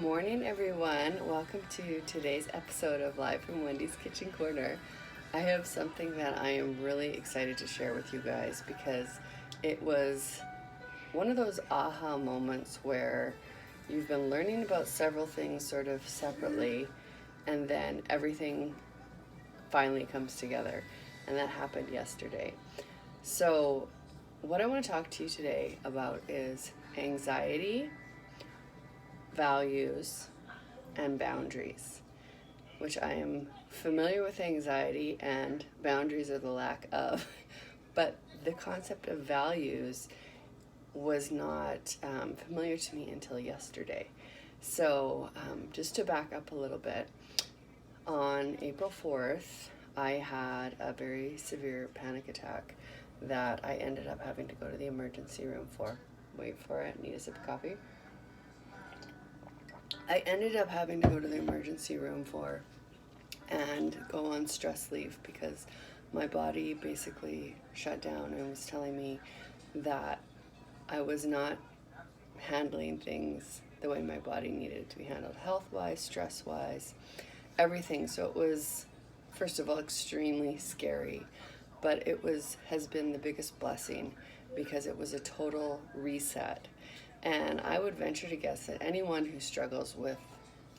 Morning, everyone. Welcome to today's episode of Live from Wendy's Kitchen Corner. I have something that I am really excited to share with you guys because it was one of those aha moments where you've been learning about several things sort of separately, and then everything finally comes together. And that happened yesterday. So, what I want to talk to you today about is anxiety, values, and boundaries, which I am familiar with anxiety, and boundaries are the lack of. But the concept of values was not familiar to me until yesterday. So just to back up a little bit, on April 4th, I had a very severe panic attack that I ended up having to go to the emergency room for. Wait for it, need a sip of coffee. I ended up having to go to the emergency room for and go on stress leave because my body basically shut down and was telling me that I was not handling things the way my body needed it to be handled, health-wise, stress-wise, everything. So it was, first of all, extremely scary, but has been the biggest blessing because it was a total reset. And I would venture to guess that anyone who struggles with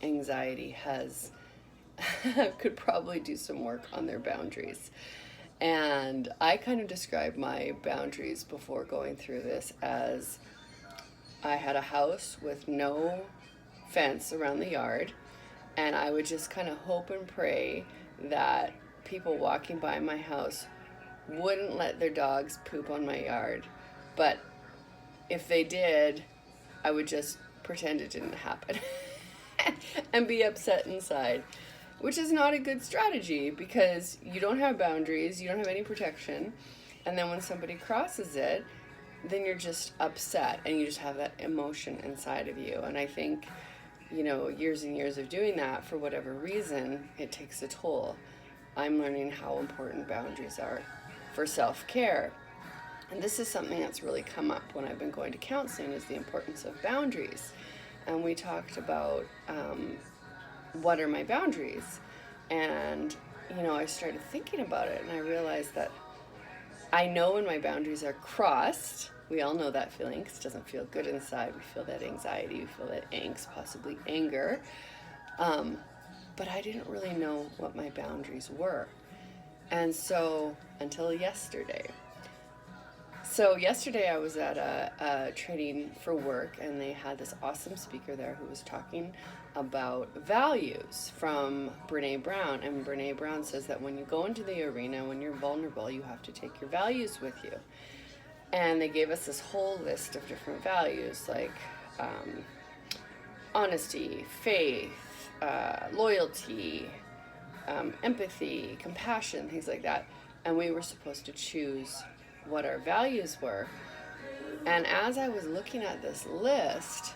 anxiety could probably do some work on their boundaries. And I kind of described my boundaries before going through this as I had a house with no fence around the yard, and I would just kind of hope and pray that people walking by my house wouldn't let their dogs poop on my yard. But if they did, I would just pretend it didn't happen and be upset inside, which is not a good strategy because you don't have boundaries, you don't have any protection, and then when somebody crosses it, then you're just upset and you just have that emotion inside of you. And I think, years and years of doing that, for whatever reason, it takes a toll. I'm learning how important boundaries are for self-care. And this is something that's really come up when I've been going to counseling, is the importance of boundaries. And we talked about what are my boundaries? And, I started thinking about it and I realized that I know when my boundaries are crossed. We all know that feeling because it doesn't feel good inside. We feel that anxiety, we feel that angst, possibly anger. But I didn't really know what my boundaries were. And so, until yesterday. So yesterday I was at a training for work, and they had this awesome speaker there who was talking about values from Brené Brown. And Brené Brown says that when you go into the arena, when you're vulnerable, you have to take your values with you. And they gave us this whole list of different values, like honesty, faith, loyalty, empathy, compassion, things like that. And we were supposed to choose what our values were. And as I was looking at this list,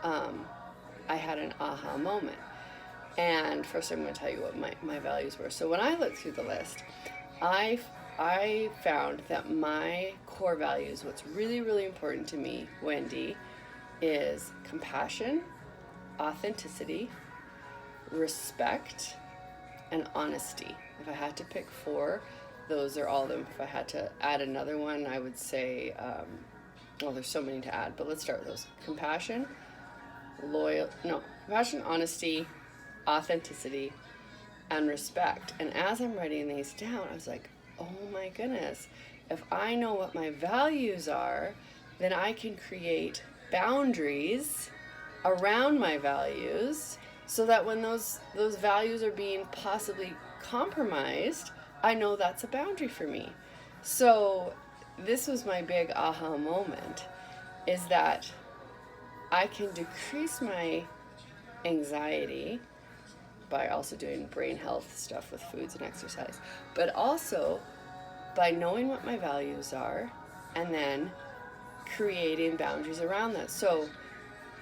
I had an aha moment. And first I'm going to tell you what my values were. So when I looked through the list, I found that my core values, what's really, really important to me, Wendy, is compassion, authenticity, respect, and honesty. If I had to pick 4, those are all of them. If I had to add another one, I would say, there's so many to add, but let's start with those. Compassion, honesty, authenticity, and respect. And as I'm writing these down, I was like, oh my goodness, if I know what my values are, then I can create boundaries around my values so that when those values are being possibly compromised, I know that's a boundary for me. So this was my big aha moment, is that I can decrease my anxiety by also doing brain health stuff with foods and exercise, but also by knowing what my values are and then creating boundaries around that. So,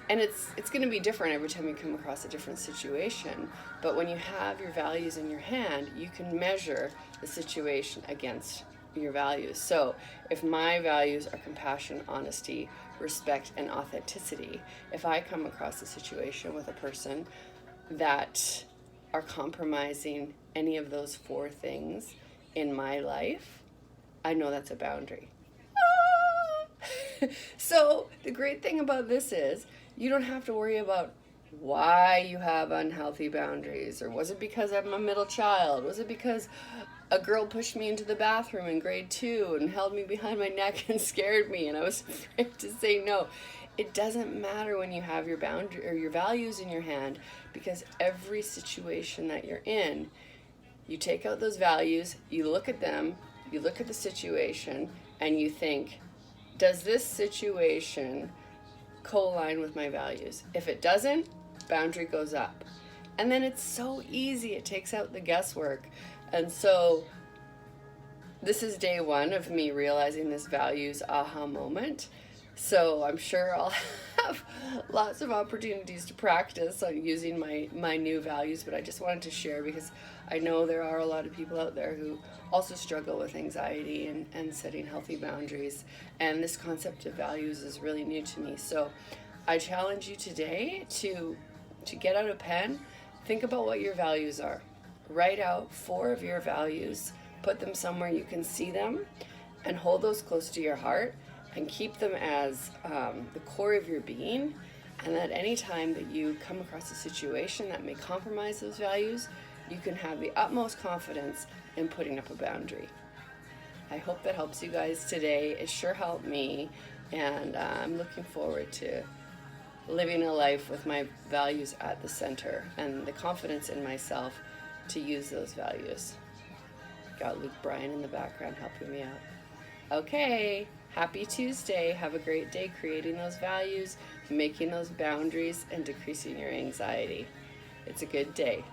and it's going to be different every time you come across a different situation, but when you have your values in your hand, you can measure the situation against your values. So if my values are compassion, honesty, respect, and authenticity, if I come across a situation with a person that are compromising any of those four things in my life, I know that's a boundary. So the great thing about this is you don't have to worry about why you have unhealthy boundaries, or was it because I'm a middle child, was it because a girl pushed me into the bathroom in grade 2 and held me behind my neck and scared me and I was afraid to say no. It doesn't matter when you have your boundary or your values in your hand, because every situation that you're in, you take out those values, you look at them, you look at the situation, and you think, does this situation co-align with my values? If it doesn't, boundary goes up. And then it's so easy, it takes out the guesswork. And so this is day 1 of me realizing this values aha moment. So I'm sure I'll have lots of opportunities to practice on using my new values, but I just wanted to share because I know there are a lot of people out there who also struggle with anxiety and setting healthy boundaries. And this concept of values is really new to me. So I challenge you today to get out a pen, think about what your values are. Write out 4 of your values, put them somewhere you can see them, and hold those close to your heart and keep them as the core of your being. And that any time that you come across a situation that may compromise those values, you can have the utmost confidence in putting up a boundary. I hope that helps you guys today. It sure helped me, and I'm looking forward to living a life with my values at the center and the confidence in myself to use those values. Got Luke Bryan in the background helping me out. Okay, happy Tuesday. Have a great day creating those values, making those boundaries, and decreasing your anxiety. It's a good day.